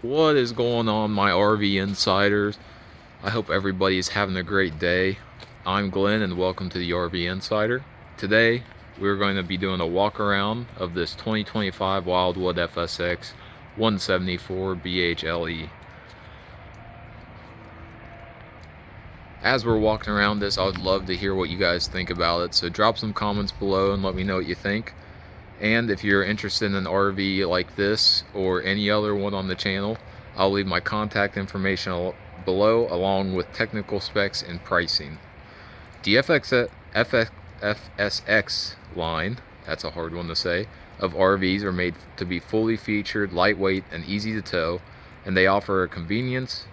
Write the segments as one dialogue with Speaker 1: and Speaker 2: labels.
Speaker 1: What is going on, my RV insiders? I hope everybody is having a great day. I'm Glenn and welcome to the RV Insider. Today we're going to be doing a walk around of this 2025 Wildwood FSX 174BHLE. As we're walking around this, I would love to hear what you guys think about it, so drop some comments below and let me know what you think. And if you're interested in an RV like this or any other one on the channel, I'll leave my contact information below along with technical specs and pricing. The FSX line, that's a hard one to say, of RVs are made to be fully featured, lightweight, and easy to tow, and they offer a convenience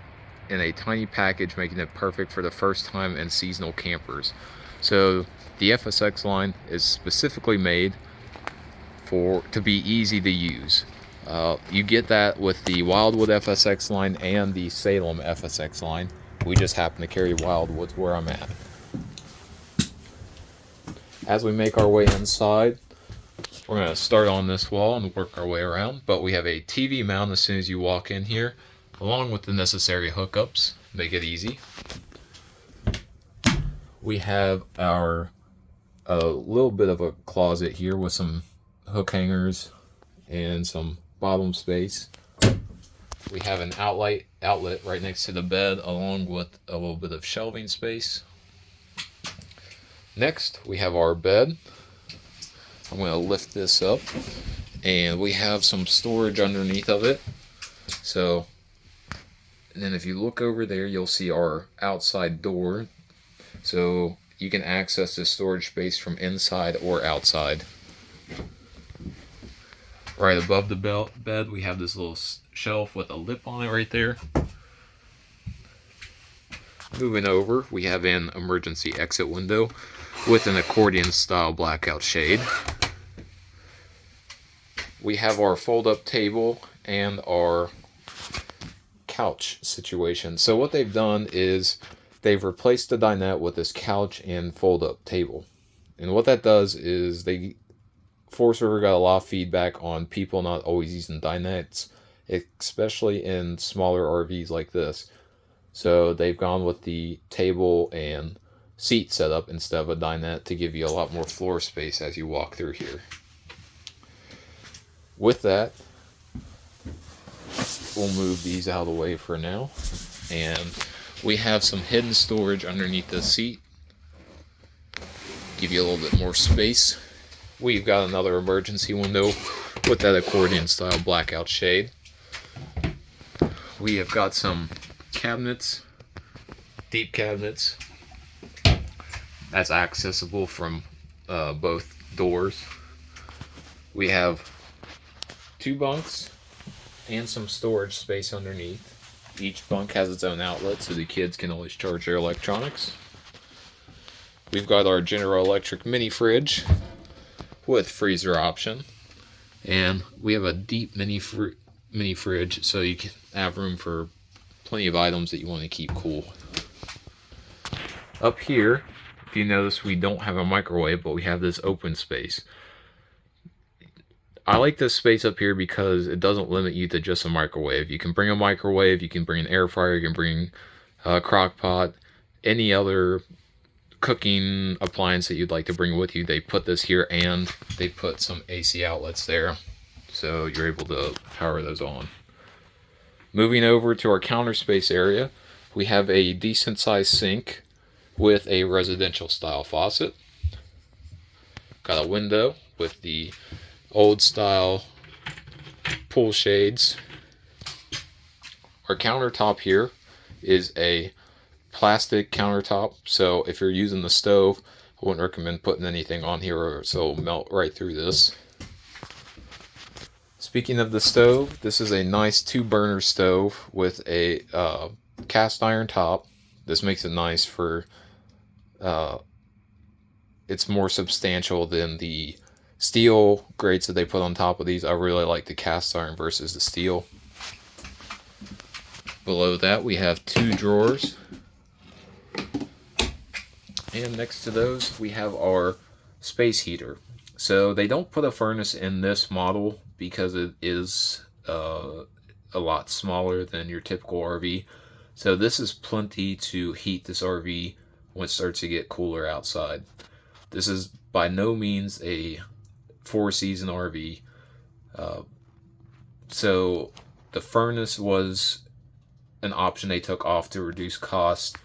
Speaker 1: in a tiny package, making it perfect for the first time and seasonal campers. So the FSX line is specifically made to be easy to use. You get that with the Wildwood FSX line and the Salem FSX line. We just happen to carry Wildwoods where I'm at. As we make our way inside, we're going to start on this wall and work our way around, but we have a TV mount as soon as you walk in here, along with the necessary hookups. Make it easy. We have a little bit of a closet here with some hook hangers and some bottom space. We have an outlet right next to the bed, along with a little bit of shelving space. Next, we have our bed. I'm going to lift this up, and we have some storage underneath of it. So, and then if you look over there, you'll see our outside door. So you can access this storage space from inside or outside. Right above the bed, we have this little shelf with a lip on it right there. Moving over, we have an emergency exit window with an accordion style blackout shade. We have our fold-up table and our couch situation. So what they've done is they've replaced the dinette with this couch and fold-up table. And what that does is Forest River got a lot of feedback on people not always using dinettes, especially in smaller RVs like this. So they've gone with the table and seat setup instead of a dinette to give you a lot more floor space as you walk through here. With that, we'll move these out of the way for now. And we have some hidden storage underneath the seat. Give you a little bit more space. We've got another emergency window with that accordion style blackout shade. We have got some cabinets, deep cabinets, that's accessible from both doors. We have 2 bunks and some storage space underneath. Each bunk has its own outlet, so the kids can always charge their electronics. We've got our General Electric mini fridge with freezer option, and we have a deep mini fridge, so you can have room for plenty of items that you want to keep cool. Up here, if you notice, we don't have a microwave, but we have this open space. I like this space up here because it doesn't limit you to just a microwave. You can bring a microwave, you can bring an air fryer, you can bring a crock pot, any other cooking appliance that you'd like to bring with you. They put this here, and they put some AC outlets there, so you're able to power those on. Moving over to our counter space area, we have a decent sized sink with a residential style faucet. Got a window with the old style pull shades. Our countertop here is a plastic countertop, so if you're using the stove, I wouldn't recommend putting anything on here or so it'll melt right through this. Speaking of the stove, this is a nice 2-burner stove with a cast iron top. This makes it nice for it's more substantial than the steel grates that they put on top of these. I really like the cast iron versus the steel. Below that, we have 2 drawers. And next to those, we have our space heater. So they don't put a furnace in this model because it is a a lot smaller than your typical RV. So this is plenty to heat this RV when it starts to get cooler outside. This is by no means a 4-season RV. So the furnace was an option they took off to reduce cost,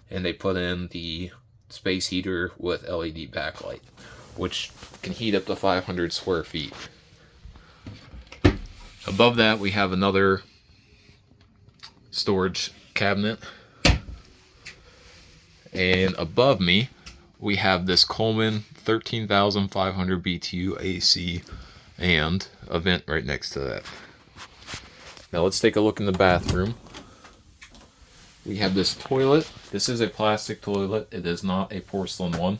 Speaker 1: and they put in the space heater with LED backlight, which can heat up to 500 square feet. Above that, we have another storage cabinet. And above me, we have this Coleman 13,500 BTU AC and a vent right next to that. Now let's take a look in the bathroom. We have this toilet. This is a plastic toilet. It is not a porcelain one.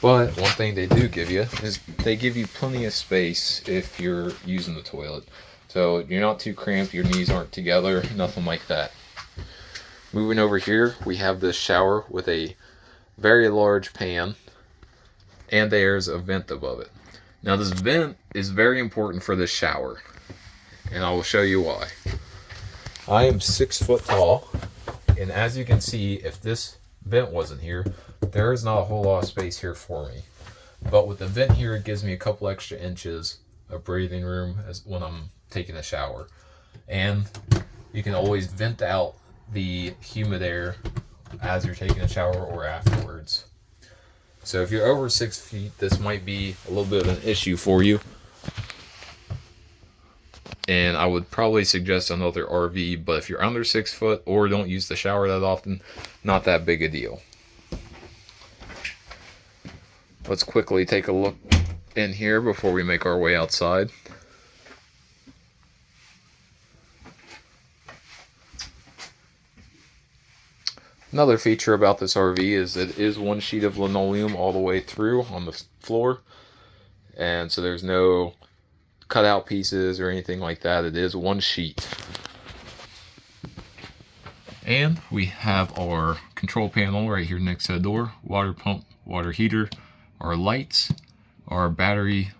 Speaker 1: But one thing they do give you is they give you plenty of space if you're using the toilet. So you're not too cramped, your knees aren't together, nothing like that. Moving over here, we have this shower with a very large pan, and there's a vent above it. Now this vent is very important for this shower, and I will show you why. I am 6 foot tall, and as you can see, if this vent wasn't here, there is not a whole lot of space here for me. But with the vent here, it gives me a couple extra inches of breathing room as when I'm taking a shower. And you can always vent out the humid air as you're taking a shower or afterwards. So if you're over 6 feet, this might be a little bit of an issue for you. And I would probably suggest another RV, but if you're under 6 foot or don't use the shower that often, not that big a deal. Let's quickly take a look in here before we make our way outside. Another feature about this RV is it is one sheet of linoleum all the way through on the floor. And so there's no cutout pieces or anything like that. It is one sheet. And we have our control panel right here next to the door. Water pump, water heater, our lights, our battery,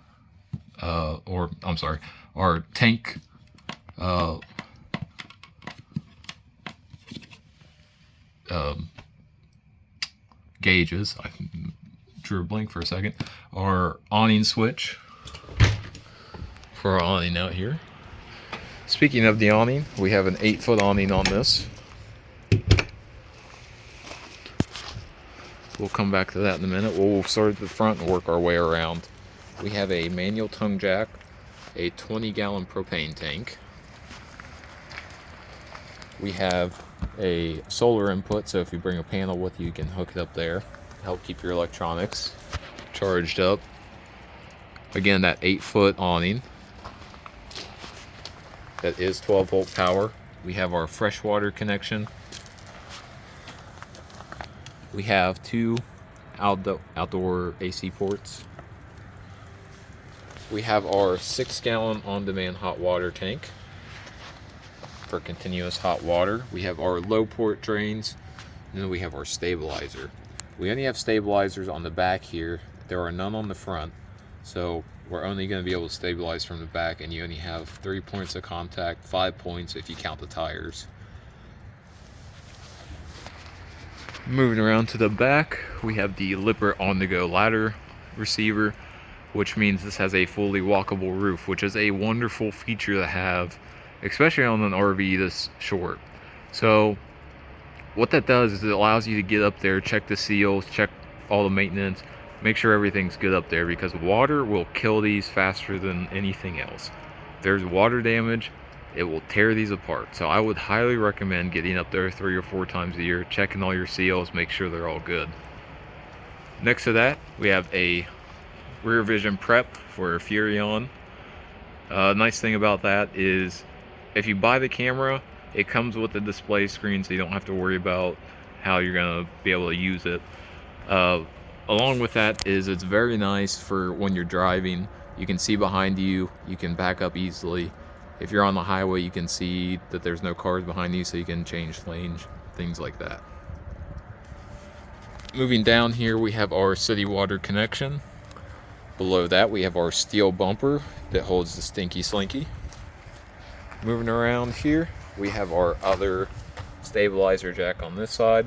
Speaker 1: our tank, gauges. I drew a blank for a second. Our awning switch for our awning out here. Speaking of the awning, we have an 8-foot awning on this. We'll come back to that in a minute. We'll start at the front and work our way around. We have a manual tongue jack, a 20-gallon propane tank. We have a solar input, so if you bring a panel with you, you can hook it up there to help keep your electronics charged up. Again, that 8-foot awning. That is 12-volt power. We have our freshwater connection. We have 2 outdoor AC ports. We have our 6-gallon on-demand hot water tank for continuous hot water. We have our low port drains, and then we have our stabilizer. We only have stabilizers on the back here. There are none on the front, so we're only going to be able to stabilize from the back, and you only have 3 points of contact, 5 points if you count the tires. Moving around to the back, we have the Lippert on-the-go ladder receiver, which means this has a fully walkable roof, which is a wonderful feature to have, especially on an RV this short. So what that does is it allows you to get up there, check the seals, check all the maintenance, make sure everything's good up there, because water will kill these faster than anything else. If there's water damage, it will tear these apart. So I would highly recommend getting up there 3 or 4 times a year, checking all your seals, make sure they're all good. Next to that, we have a rear vision prep for Furrion. Nice thing about that is if you buy the camera, it comes with a display screen, so you don't have to worry about how you're gonna be able to use it. Along with that is it's very nice for when you're driving. You can see behind you, you can back up easily. If you're on the highway, you can see that there's no cars behind you, so you can change lanes, things like that. Moving down here, we have our city water connection. Below that, we have our steel bumper that holds the Stinky Slinky. Moving around here, we have our other stabilizer jack on this side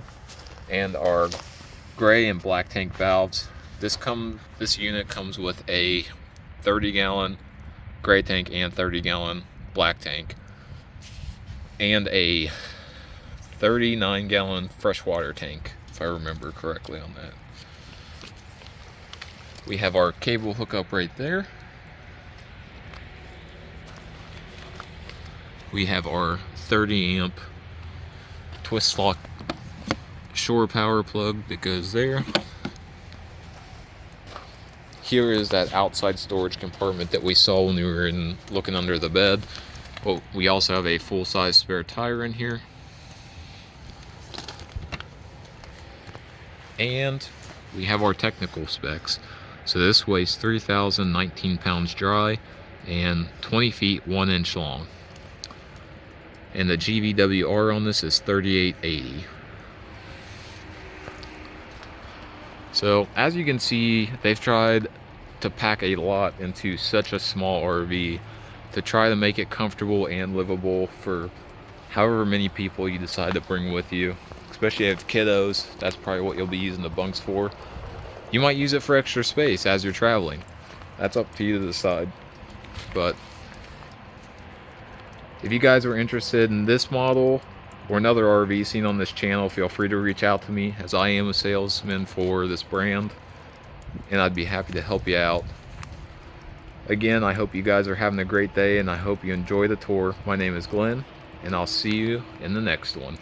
Speaker 1: and our gray and black tank valves. This unit comes with a 30-gallon gray tank and 30-gallon black tank, and a 39-gallon freshwater tank, if I remember correctly on that. We have our cable hookup right there. We have our 30 amp twist lock shore power plug that goes there. Here is that outside storage compartment that we saw when we were looking under the bed. But we also have a full-size spare tire in here. And we have our technical specs. So this weighs 3,019 pounds dry and 20 feet 1 inch long. And the GVWR on this is 3880. So as you can see, they've tried to pack a lot into such a small RV to try to make it comfortable and livable for however many people you decide to bring with you. Especially if kiddos, that's probably what you'll be using the bunks for. You might use it for extra space as you're traveling. That's up to you to decide. But if you guys are interested in this model or another RV seen on this channel, feel free to reach out to me, as I am a salesman for this brand, and I'd be happy to help you out. Again, I hope you guys are having a great day, and I hope you enjoy the tour. My name is Glenn, and I'll see you in the next one.